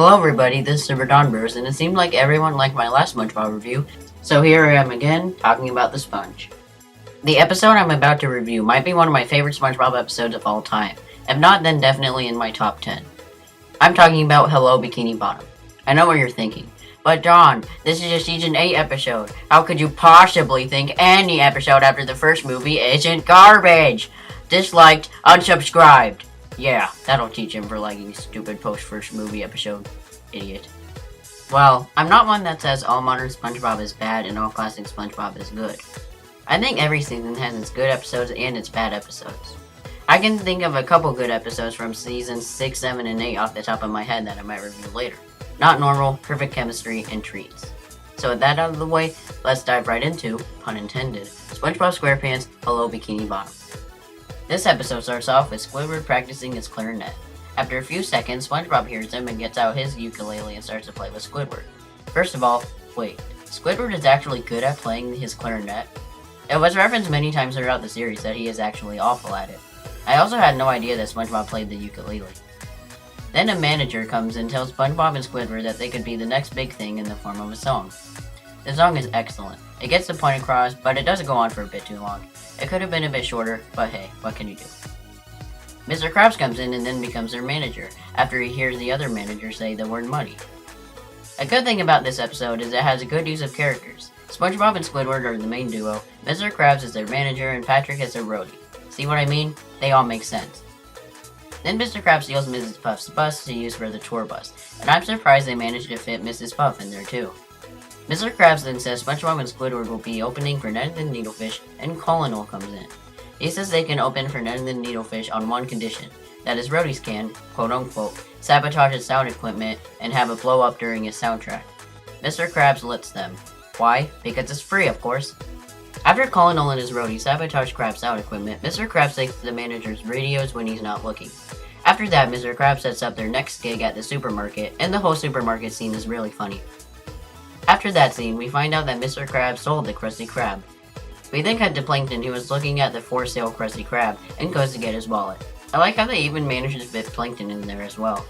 Hello everybody, this is Super Don Bros, and it seemed like everyone liked my last SpongeBob review, so here I am again, talking about the sponge. The episode I'm about to review might be one of my favorite SpongeBob episodes of all time. If not, then definitely in my top 10. I'm talking about Hello Bikini Bottom. I know what you're thinking, but Don, this is a Season 8 episode. How could you possibly think any episode after the first movie isn't garbage? Disliked, unsubscribed. Yeah, that'll teach him for liking stupid post-first movie episode. Idiot. Well, I'm not one that says all modern SpongeBob is bad and all classic SpongeBob is good. I think every season has its good episodes and its bad episodes. I can think of a couple good episodes from seasons 6, 7, and 8 off the top of my head that I might review later. Not Normal, Perfect Chemistry, and Treats. So with that out of the way, let's dive right into, pun intended, SpongeBob SquarePants, Hello Bikini Bottom. This episode starts off with Squidward practicing his clarinet. After a few seconds, SpongeBob hears him and gets out his ukulele and starts to play with Squidward. First of all, wait, Squidward is actually good at playing his clarinet? It was referenced many times throughout the series that he is actually awful at it. I also had no idea that SpongeBob played the ukulele. Then a manager comes and tells SpongeBob and Squidward that they could be the next big thing in the form of a song. The song is excellent. It gets the point across, but it doesn't go on for a bit too long. It could have been a bit shorter, but hey, what can you do? Mr. Krabs comes in and then becomes their manager, after he hears the other manager say the word money. A good thing about this episode is it has a good use of characters. SpongeBob and Squidward are the main duo, Mr. Krabs is their manager, and Patrick is their roadie. See what I mean? They all make sense. Then Mr. Krabs steals Mrs. Puff's bus to use for the tour bus, and I'm surprised they managed to fit Mrs. Puff in there too. Mr. Krabs then says SpongeBob and Squidward will be opening for Ned and the Needlefish, and Colonel comes in. He says they can open for Ned and the Needlefish on one condition, that his roadies can, quote-unquote, sabotage his sound equipment and have it blow up during his soundtrack. Mr. Krabs lets them. Why? Because it's free, of course. After Colonel and his roadies sabotage Krabs' sound equipment, Mr. Krabs takes the manager's radios when he's not looking. After that, Mr. Krabs sets up their next gig at the supermarket, and the whole supermarket scene is really funny. After that scene, we find out that Mr. Krabs sold the Krusty Krab. We then cut to Plankton, who is looking at the for sale Krusty Krab, and goes to get his wallet. I like how they even managed to fit Plankton in there as well.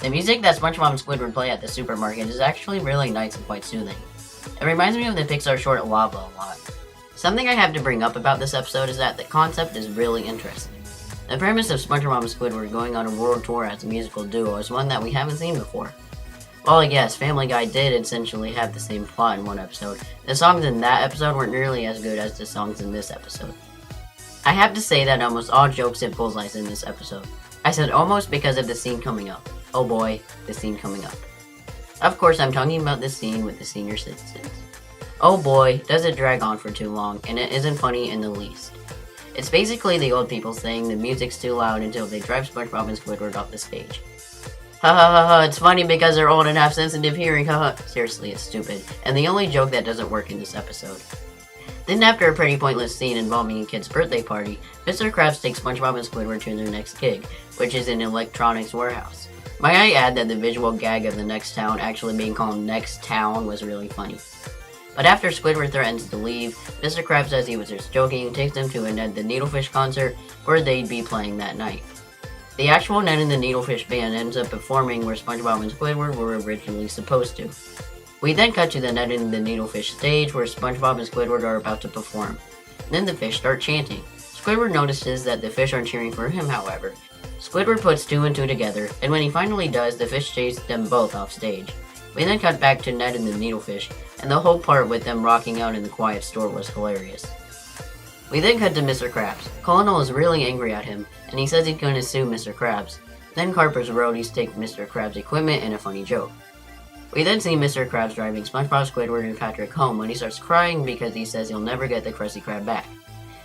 The music that SpongeBob and Squidward play at the supermarket is actually really nice and quite soothing. It reminds me of the Pixar short Lava a lot. Something I have to bring up about this episode is that the concept is really interesting. The premise of SpongeBob and Squidward going on a world tour as a musical duo is one that we haven't seen before. Well, yes, Family Guy did essentially have the same plot in one episode. The songs in that episode weren't nearly as good as the songs in this episode. I have to say that almost all jokes hit bullseyes in this episode. I said almost because of the scene coming up. Oh boy, the scene coming up. Of course, I'm talking about the scene with the senior citizens. Oh boy, does it drag on for too long, and it isn't funny in the least. It's basically the old people saying the music's too loud until they drive SpongeBob and Squidward off the stage. Ha ha ha ha, it's funny because they're old and have sensitive hearing, haha. Seriously, it's stupid, and the only joke that doesn't work in this episode. Then after a pretty pointless scene involving a kid's birthday party, Mr. Krabs takes SpongeBob and Squidward to their next gig, which is an electronics warehouse. Might I add that the visual gag of the next town actually being called Next Town was really funny. But after Squidward threatens to leave, Mr. Krabs says he was just joking and takes them to a Ned the Needlefish concert where they'd be playing that night. The actual Ned and the Needlefish band ends up performing where SpongeBob and Squidward were originally supposed to. We then cut to the Ned and the Needlefish stage where SpongeBob and Squidward are about to perform. Then the fish start chanting. Squidward notices that the fish aren't cheering for him, however. Squidward puts two and two together, and when he finally does, the fish chase them both off stage. We then cut back to Ned and the Needlefish, and the whole part with them rocking out in the quiet store was hilarious. We then cut to Mr. Krabs. Colonel is really angry at him, and he says he's going to sue Mr. Krabs. Then Carper's roadies take Mr. Krabs' equipment and a funny joke. We then see Mr. Krabs driving SpongeBob, Squidward, and Patrick home when he starts crying because he says he'll never get the Krusty Krab back.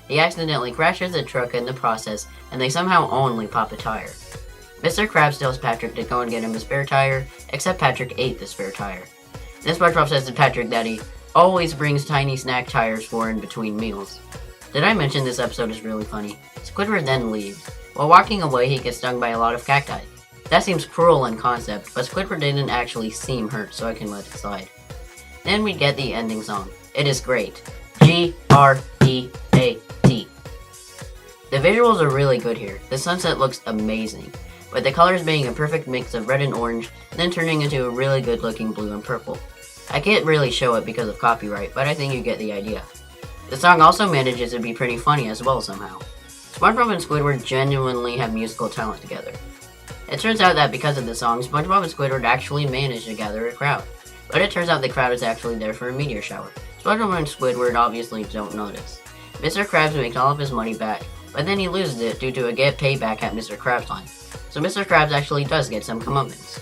He accidentally crashes the truck in the process, and they somehow only pop a tire. Mr. Krabs tells Patrick to go and get him a spare tire, except Patrick ate the spare tire. Then SpongeBob says to Patrick that he always brings tiny snack tires for in between meals. Did I mention this episode is really funny? Squidward then leaves. While walking away, he gets stung by a lot of cacti. That seems cruel in concept, but Squidward didn't actually seem hurt, so I can let it slide. Then we get the ending song. It is great. G-R-E-A-T. The visuals are really good here. The sunset looks amazing. with the colors being a perfect mix of red and orange, then turning into a really good looking blue and purple. I can't really show it because of copyright, but I think you get the idea. The song also manages to be pretty funny as well somehow. SpongeBob and Squidward genuinely have musical talent together. It turns out that because of the song, SpongeBob and Squidward actually managed to gather a crowd. But it turns out the crowd is actually there for a meteor shower. SpongeBob and Squidward obviously don't notice. Mr. Krabs makes all of his money back, but then he loses it due to a get payback at Mr. Krabs line. So Mr. Krabs actually does get some comeuppance.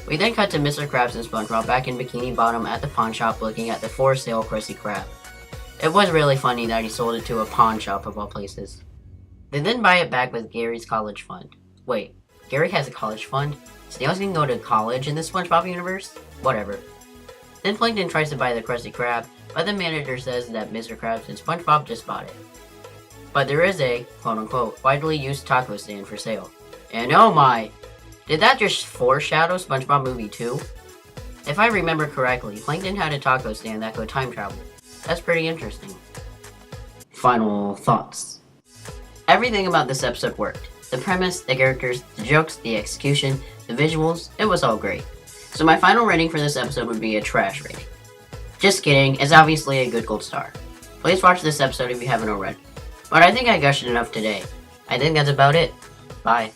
We then cut to Mr. Krabs and SpongeBob back in Bikini Bottom at the pawn shop looking at the for sale Krusty Krab. It was really funny that he sold it to a pawn shop of all places. They then buy it back with Gary's college fund. Wait, Gary has a college fund? Snails can go to college in the SpongeBob universe? Whatever. Then Plankton tries to buy the Krusty Krab, but the manager says that Mr. Krabs and SpongeBob just bought it. But there is a, quote-unquote, widely used taco stand for sale. And oh my! Did that just foreshadow SpongeBob Movie 2? If I remember correctly, Plankton had a taco stand that could time travel. That's pretty interesting. Final thoughts. Everything about this episode worked. The premise, the characters, the jokes, the execution, the visuals, it was all great. So my final rating for this episode would be a trash rating. Just kidding, it's obviously a good gold star. Please watch this episode if you haven't already. But I think I gushed enough today. I think that's about it. Bye.